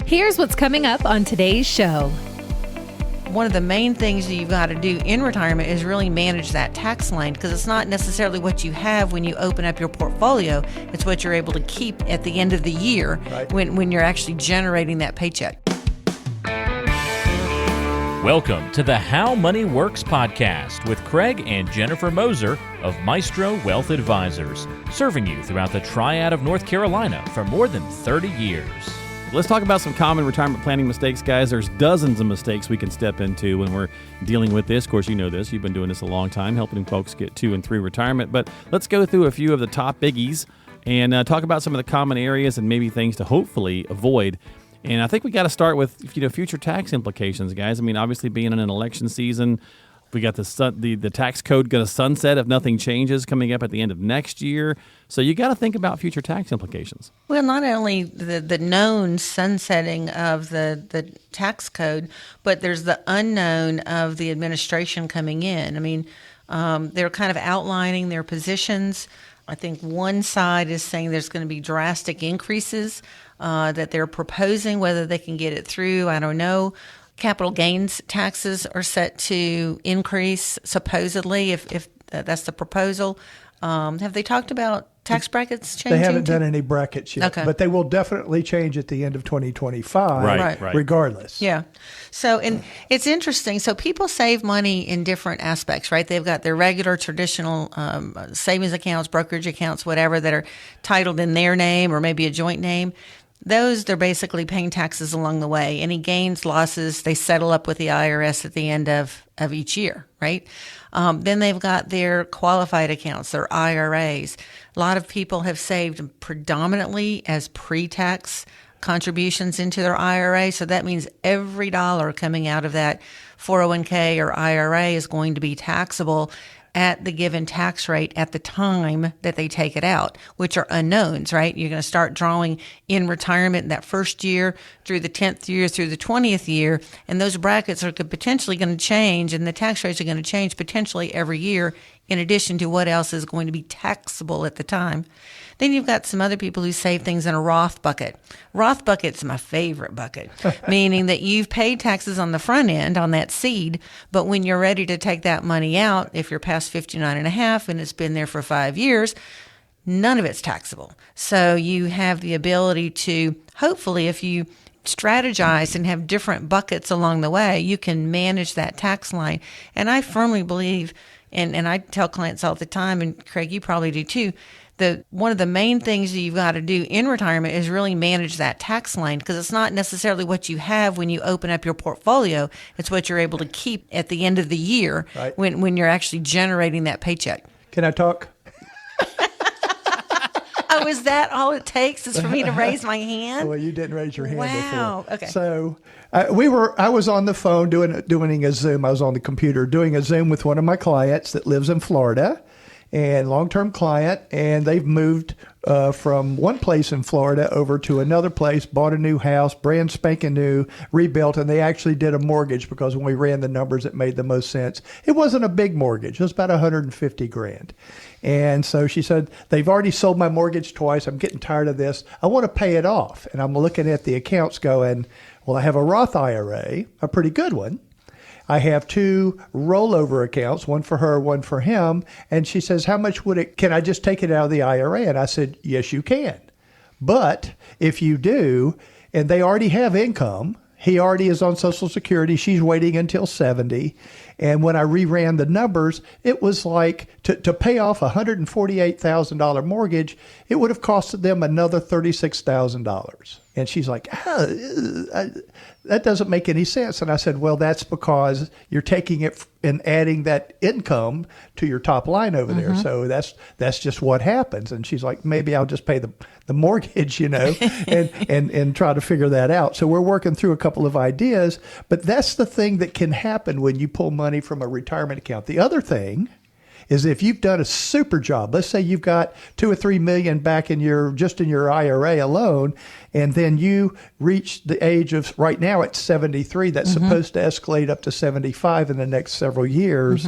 Here's what's coming up on today's show. One of the main things that you've got to do in retirement is really manage that tax line, because it's not necessarily what you have when you open up your portfolio. It's what you're able to keep at the end of the year, right, when you're actually generating that paycheck. Welcome to the How Money Works podcast with Craig and Jennifer Moser of Maestro Wealth Advisors, serving you throughout the Triad of North Carolina for more than 30 years. Let's talk about some common retirement planning mistakes, guys. There's dozens of mistakes we can step into when we're dealing with this. Of course, you know this. You've been doing this a long time, helping folks get to and through retirement. But let's go through a few of the top biggies and talk about some of the common areas and maybe things to hopefully avoid. And I think we got to start with future tax implications, guys. I mean, obviously being in an election season, we got the tax code going to sunset if nothing changes coming up at the end of next year. So you got to think about future tax implications. Well, not only the known sunsetting of the tax code, but there's the unknown of the administration coming in. I mean, they're kind of outlining their positions. I think one side is saying there's going to be drastic increases that they're proposing. Whether they can get it through, I don't know. Capital gains taxes are set to increase, supposedly, if that's the proposal. Have they talked about tax brackets changing? They haven't done any brackets yet, okay, but they will definitely change at the end of 2025, right. regardless. Yeah. So, and it's interesting. So people save money in different aspects, right? They've got their regular, traditional savings accounts, brokerage accounts, whatever, that are titled in their name or maybe a joint name. Those, they're basically paying taxes along the way. Any gains, losses, they settle up with the IRS at the end of each year, right? Then they've got their qualified accounts, their IRAs. A lot of people have saved predominantly as pre-tax contributions into their IRA. So that means every dollar coming out of that 401k or IRA is going to be taxable at the given tax rate at the time that they take it out, which are unknowns, right? You're going to start drawing in retirement in that first year through the 10th year through the 20th year, and those brackets are potentially going to change, and the tax rates are going to change potentially every year in addition to what else is going to be taxable at the time. Then you've got some other people who save things in a Roth bucket. Roth bucket's my favorite bucket, meaning that you've paid taxes on the front end on that seed, but when you're ready to take that money out, if you're past 59 and a half and it's been there for 5 years, none of it's taxable. So you have the ability to, hopefully, if you strategize and have different buckets along the way, you can manage that tax line. And I firmly believe, and I tell clients all the time, and Craig, you probably do too, one of the main things that you've got to do in retirement is really manage that tax line, because it's not necessarily what you have when you open up your portfolio. It's what you're able to keep at the end of the year, right, when you're actually generating that paycheck. Can I talk? Oh, is that all it takes is for me to raise my hand? Well, you didn't raise your hand Wow. before. Okay. So I was on the phone doing a Zoom. I was on the computer doing a Zoom with one of my clients that lives in Florida, and long-term client, and they've moved from one place in Florida over to another place, bought a new house, brand spanking new, rebuilt, and they actually did a mortgage, because when we ran the numbers, it made the most sense. It wasn't a big mortgage. It was about $150,000. And so she said, they've already sold my mortgage twice. I'm getting tired of this. I want to pay it off. And I'm looking at the accounts going, well, I have a Roth IRA, a pretty good one. I have 2 rollover accounts, one for her, one for him. And she says, how much can I just take it out of the IRA? And I said, yes, you can. But if you do, and they already have income, he already is on Social Security, she's waiting until 70. And when I reran the numbers, it was like to pay off a $148,000 mortgage, it would have costed them another $36,000. And she's like, that doesn't make any sense. And I said, well, that's because you're taking it and adding that income to your top line over there. So that's just what happens. And she's like, maybe I'll just pay the mortgage, and try to figure that out. So we're working through a couple of ideas, but that's the thing that can happen when you pull money from a retirement account. The other thing is if you've done a super job, let's say you've got $2 or $3 million back in your IRA alone, and then you reach the age of, right now it's 73, that's supposed to escalate up to 75 in the next several years.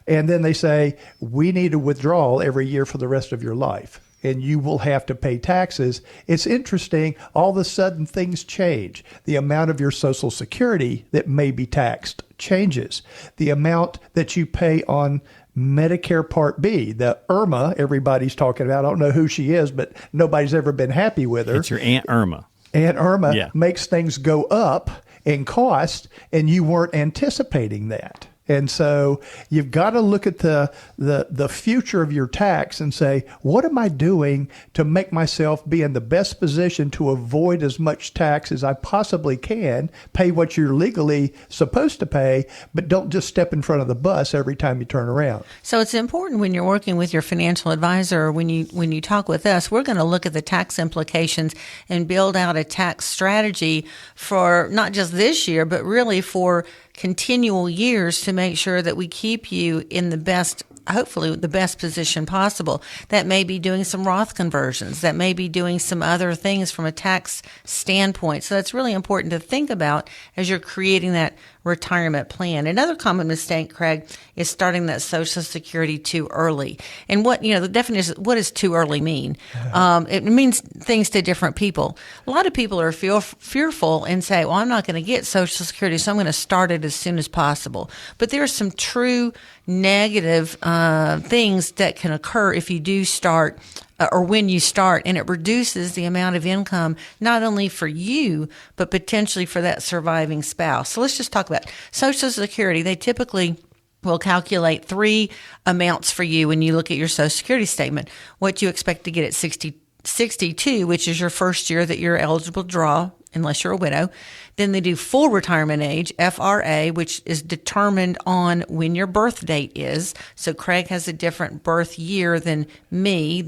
And then they say, we need a withdrawal every year for the rest of your life. and you will have to pay taxes. It's interesting. All of a sudden, things change. The amount of your Social Security that may be taxed changes. The amount that you pay on Medicare Part B, the Irma, everybody's talking about. I don't know who she is, but nobody's ever been happy with her. It's your Aunt Irma. Aunt Irma makes things go up in cost, and you weren't anticipating that. And so you've got to look at the future of your tax and say, what am I doing to make myself be in the best position to avoid as much tax as I possibly can, pay what you're legally supposed to pay, but don't just step in front of the bus every time you turn around. So it's important when you're working with your financial advisor, or when you talk with us, we're going to look at the tax implications and build out a tax strategy for not just this year, but really for continual years to make sure that we keep you in the best, hopefully the best position possible. That may be doing some Roth conversions. That may be doing some other things from a tax standpoint. So that's really important to think about as you're creating that retirement plan. Another common mistake, Craig, is starting that Social Security too early. And the definition, what does too early mean? It means things to different people. A lot of people are fearful and say, well, I'm not going to get Social Security, so I'm going to start it as soon as possible. But there are some true negative things that can occur if you do start or when you start, and it reduces the amount of income not only for you, but potentially for that surviving spouse. So let's just talk about Social Security. They typically will calculate 3 amounts for you when you look at your Social Security statement. What you expect to get at 62, which is your first year that you're eligible to draw, unless you're a widow. Then they do full retirement age, FRA, which is determined on when your birth date is. So Craig has a different birth year than me,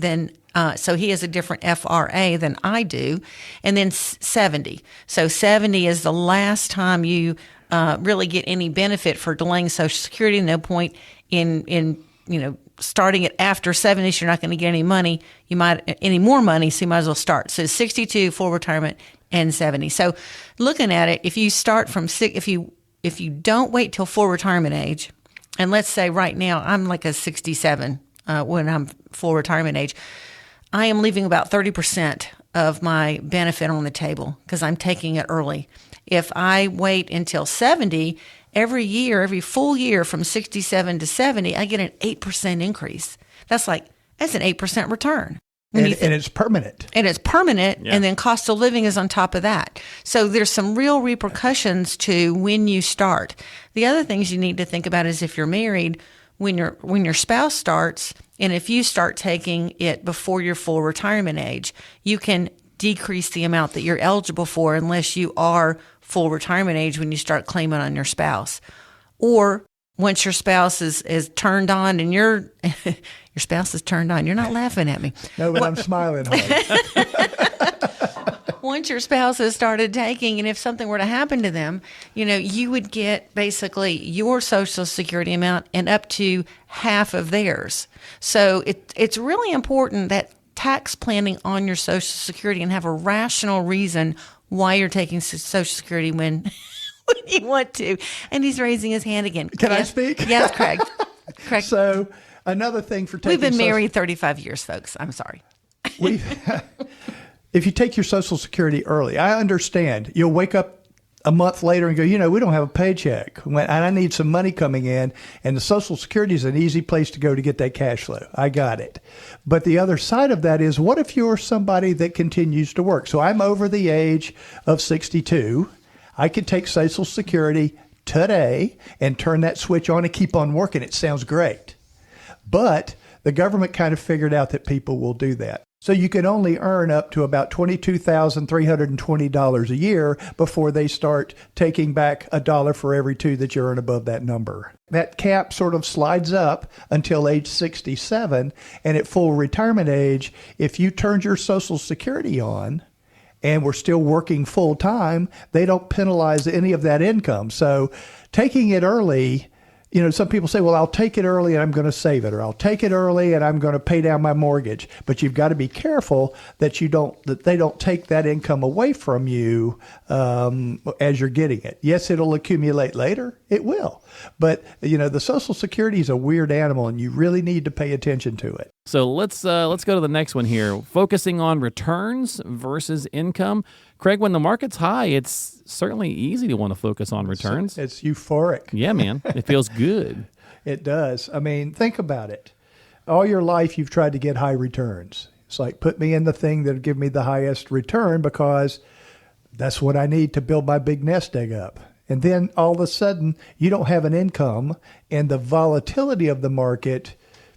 so he has a different FRA than I do. And then 70. So 70 is the last time you really get any benefit for delaying Social Security. No point in starting it after 70, so you're not going to get any money. Any more money, so you might as well start. So 62, full retirement, and 70. So looking at it, if you start from if you don't wait till full retirement age, and let's say right now I'm like a 67 when I'm full retirement age, I am leaving about 30% of my benefit on the table because I'm taking it early. If I wait until 70, every full year from 67 to 70, I get an 8% increase. That's an 8% return. And it's permanent. And it's permanent, and then cost of living is on top of that. So there's some real repercussions to when you start. The other things you need to think about is if you're married, when your spouse starts, and if you start taking it before your full retirement age, you can decrease the amount that you're eligible for unless you are full retirement age when you start claiming on your spouse. Or once your spouse is turned on and your spouse is turned on, you're not laughing at me. No, but I'm smiling hard. Once your spouse has started taking, and if something were to happen to them, you would get basically your Social Security amount and up to half of theirs. So it's really important that tax planning on your Social Security and have a rational reason why you're taking Social Security when you want to. And he's raising his hand again. Can I speak? Yes, Craig. Craig. So another thing for taking We've been married 35 years, folks. I'm sorry. If you take your Social Security early, I understand. You'll wake up a month later and go, we don't have a paycheck, and I need some money coming in, and the Social Security is an easy place to go to get that cash flow. I got it. But the other side of that is, what if you're somebody that continues to work? So I'm over the age of 62. I could take Social Security today and turn that switch on and keep on working. It sounds great. But the government kind of figured out that people will do that. So you can only earn up to about $22,320 a year before they start taking back $1 for every 2 that you earn above that number. That cap sort of slides up until age 67, and at full retirement age, if you turned your Social Security on and were still working full time, they don't penalize any of that income. So taking it early, some people say, well, I'll take it early and I'm going to save it, or I'll take it early and I'm going to pay down my mortgage. But you've got to be careful that they don't take that income away from you as you're getting it. Yes, it'll accumulate later. It will. But, the Social Security is a weird animal, and you really need to pay attention to it. So let's go to the next one here. Focusing on returns versus income. Craig, when the market's high, it's certainly easy to want to focus on returns. It's euphoric. Yeah, man. It feels good. It does. I mean, think about it. All your life, you've tried to get high returns. It's like, put me in the thing that'll give me the highest return because that's what I need to build my big nest egg up. And then all of a sudden, you don't have an income, and the volatility of the market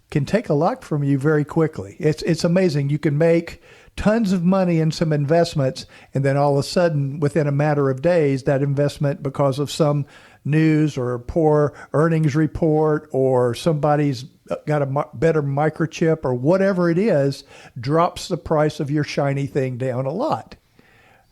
can take a lot from you very quickly. It's amazing. You can make tons of money in some investments, and then all of a sudden, within a matter of days, that investment, because of some news or a poor earnings report or somebody's got a better microchip or whatever it is, drops the price of your shiny thing down a lot.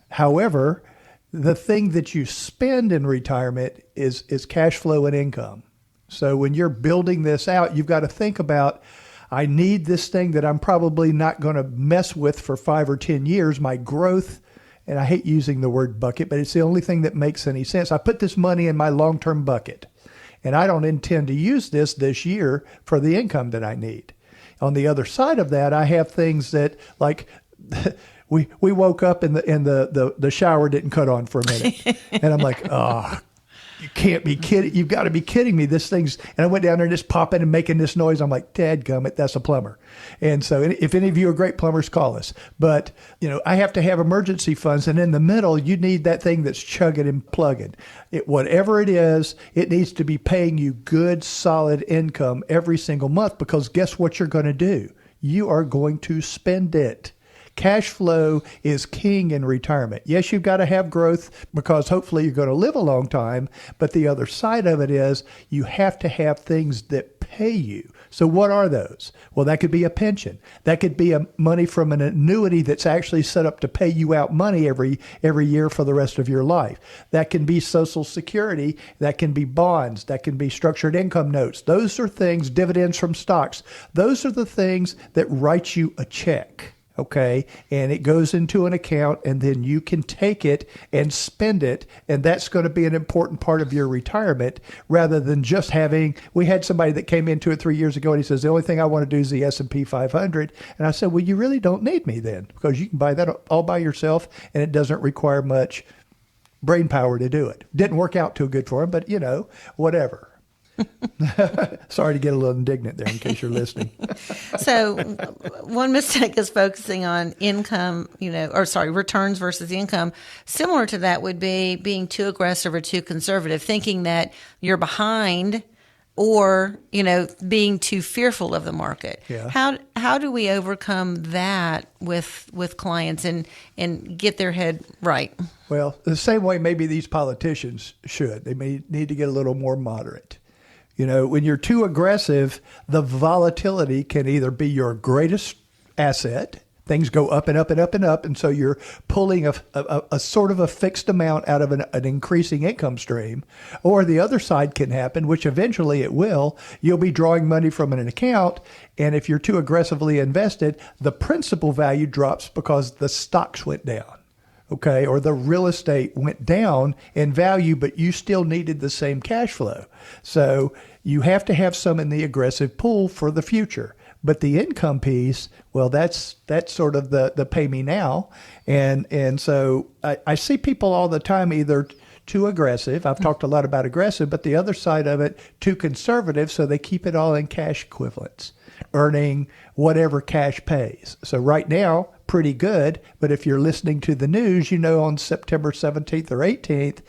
However, the thing that you spend in retirement is cash flow and income. So when you're building this out, you've got to think about, I need this thing that I'm probably not going to mess with for 5 or 10 years, my growth. And I hate using the word bucket, but it's the only thing that makes any sense. I put this money in my long-term bucket, and I don't intend to use this year for the income that I need. On the other side of that, I have things that, like, we woke up and the shower didn't cut on for a minute. And I'm like, oh, you can't be kidding. You've got to be kidding me. This thing's, and I went down there and just popping and making this noise. I'm like, dadgummit, that's a plumber. And so if any of you are great plumbers, call us. But, I have to have emergency funds. And in the middle, you need that thing that's chugging and plugging. Whatever it is, it needs to be paying you good, solid income every single month, because guess what you're going to do? You are going to spend it. Cash flow is king in retirement. Yes, you've got to have growth because hopefully you're going to live a long time. But the other side of it is you have to have things that pay you. So what are those? Well, that could be a pension. That could be money from an annuity that's actually set up to pay you out money every year for the rest of your life. That can be Social Security. That can be bonds. That can be structured income notes. Those are things, dividends from stocks. Those are the things that write you a check. Okay, and it goes into an account, and then you can take it and spend it, and that's going to be an important part of your retirement, rather than just having. We had somebody that came in 2 or 3 years ago, and he says, the only thing I want to do is the S&P 500, and I said, well, you really don't need me then, because you can buy that all by yourself, and it doesn't require much brain power to do it. Didn't work out too good for him, but, whatever. Sorry to get a little indignant there in case you're listening. So one mistake is focusing on income, returns versus income. Similar to that would be being too aggressive or too conservative, thinking that you're behind or, being too fearful of the market. Yeah. How do we overcome that with clients and get their head right? Well, the same way maybe these politicians should. They may need to get a little more moderate. When you're too aggressive, the volatility can either be your greatest asset. Things go up and up and up and up. And so you're pulling a sort of a fixed amount out of an increasing income stream. Or the other side can happen, which eventually it will. You'll be drawing money from an account. And if you're too aggressively invested, the principal value drops because the stocks went down. Okay, or the real estate went down in value, but you still needed the same cash flow. So you have to have some in the aggressive pool for the future. But the income piece, well, that's sort of the pay me now. And so I see people all the time either too aggressive. I've talked a lot about aggressive, but the other side of it, too conservative, so they keep it all in cash equivalents, earning whatever cash pays. So right now, pretty good. But if you're listening to the news, on September 17th or 18th,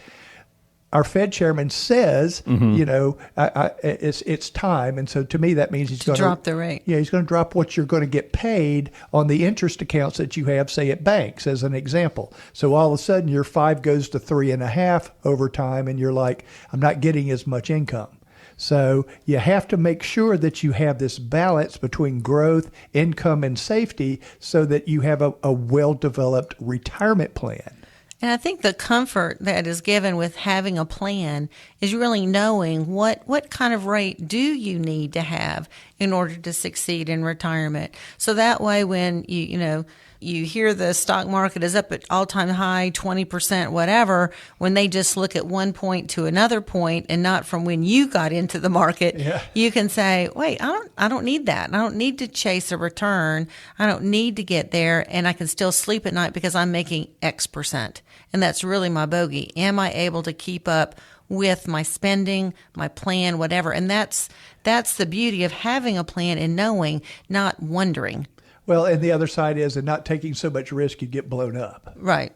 our Fed chairman says, it's time. And so to me, that means he's going to drop the rate. Yeah, he's going to drop what you're going to get paid on the interest accounts that you have, say, at banks, as an example. So all of a sudden, your 5 goes to 3.5 over time, and you're like, I'm not getting as much income. So you have to make sure that you have this balance between growth, income, and safety so that you have a well-developed retirement plan. And I think the comfort that is given with having a plan is really knowing what kind of rate do you need to have in order to succeed in retirement. So that way when you you hear the stock market is up at all-time high, 20%, whatever, when they just look at one point to another point and not from when you got into the market, you can say, wait, I don't need that. I don't need to chase a return. I don't need to get there, and I can still sleep at night because I'm making X percent. And that's really my bogey. Am I able to keep up with my spending, my plan, whatever? And that's the beauty of having a plan and knowing, not wondering. Well, and the other side is, and not taking so much risk, you get blown up. Right.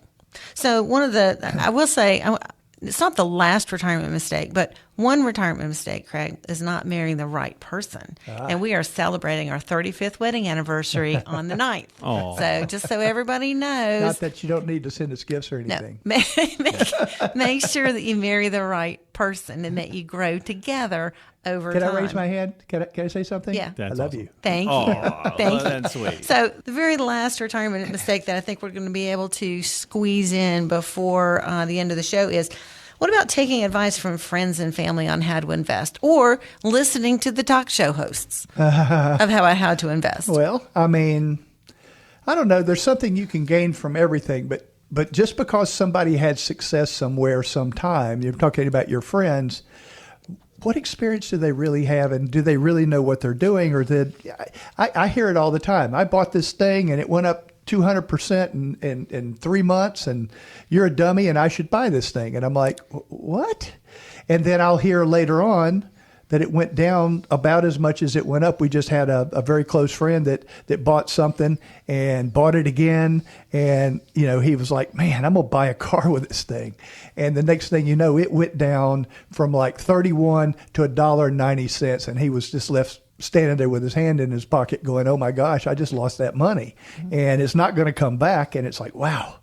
So I will say, it's not the last retirement mistake, but one retirement mistake, Craig, is not marrying the right person. And we are celebrating our 35th wedding anniversary on the 9th. So just so everybody knows. Not that you don't need to send us gifts or anything. No, make sure that you marry the right person and that you grow together over time. Can I raise my hand? Can I say something? Yeah. I love you. Thank you. Thank you. That's sweet. So the very last retirement mistake that I think we're going to be able to squeeze in before the end of the show is, what about taking advice from friends and family on how to invest, or listening to the talk show hosts of how to invest? Well, I mean, I don't know. There's something you can gain from everything, but just because somebody had success somewhere sometime, you're talking about your friends, what experience do they really have, and do they really know what they're doing? Or I hear it all the time. I bought this thing and it went up 200% in 3 months, and you're a dummy and I should buy this thing. And I'm like, what? And then I'll hear later on that it went down about as much as it went up. We just had a very close friend that bought something and bought it again. And, he was like, man, I'm going to buy a car with this thing. And the next thing you know, it went down from like 31 to $1.90. And he was just left standing there with his hand in his pocket going, oh my gosh, I just lost that money. And it's not going to come back. And it's like, wow.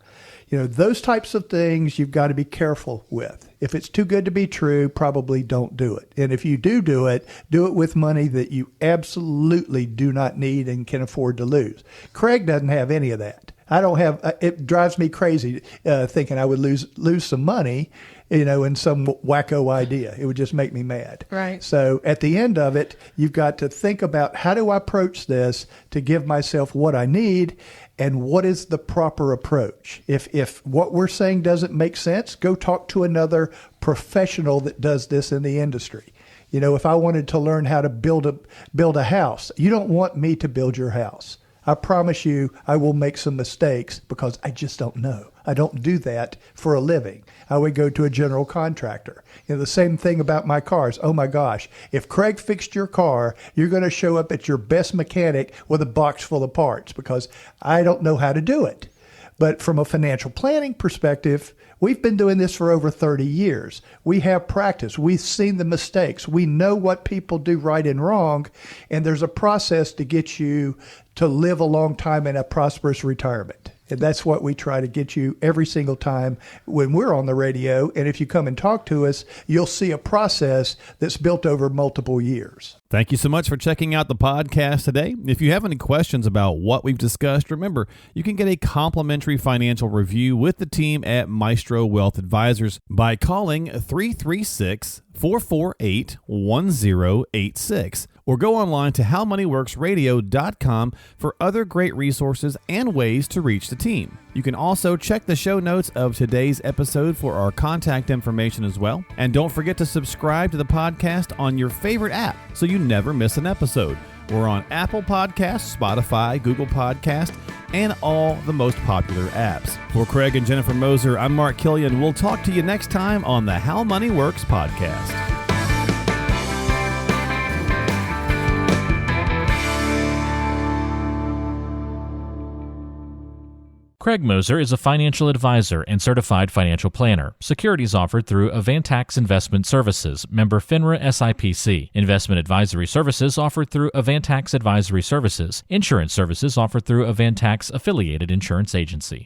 Those types of things you've got to be careful with. If it's too good to be true, probably don't do it. And if you do it with money that you absolutely do not need and can afford to lose. Craig doesn't have any of that. I don't have, it drives me crazy thinking I would lose some money, in some wacko idea. It would just make me mad. Right. So at the end of it, you've got to think about, how do I approach this to give myself what I need, and what is the proper approach? If what we're saying doesn't make sense, go talk to another professional that does this in the industry. If I wanted to learn how to build a house, you don't want me to build your house. I promise you I will make some mistakes because I just don't know. I don't do that for a living. I would go to a general contractor. The same thing about my cars. Oh my gosh, if Craig fixed your car, you're going to show up at your best mechanic with a box full of parts because I don't know how to do it. But from a financial planning perspective, we've been doing this for over 30 years. We have practice. We've seen the mistakes. We know what people do right and wrong, and there's a process to get you to live a long time in a prosperous retirement. And that's what we try to get you every single time when we're on the radio. And if you come and talk to us, you'll see a process that's built over multiple years. Thank you so much for checking out the podcast today. If you have any questions about what we've discussed, remember, you can get a complimentary financial review with the team at Maestro Wealth Advisors by calling 336-448-1086 or go online to howmoneyworksradio.com for other great resources and ways to reach the team. You can also check the show notes of today's episode for our contact information as well. And don't forget to subscribe to the podcast on your favorite app so you never miss an episode. We're on Apple Podcasts, Spotify, Google Podcasts, and all the most popular apps. For Craig and Jennifer Moser, I'm Mark Killian. We'll talk to you next time on the How Money Works podcast. Craig Moser is a financial advisor and certified financial planner. Securities offered through Avantax Investment Services, member FINRA SIPC. Investment advisory services offered through Avantax Advisory Services. Insurance services offered through Avantax Affiliated Insurance Agency.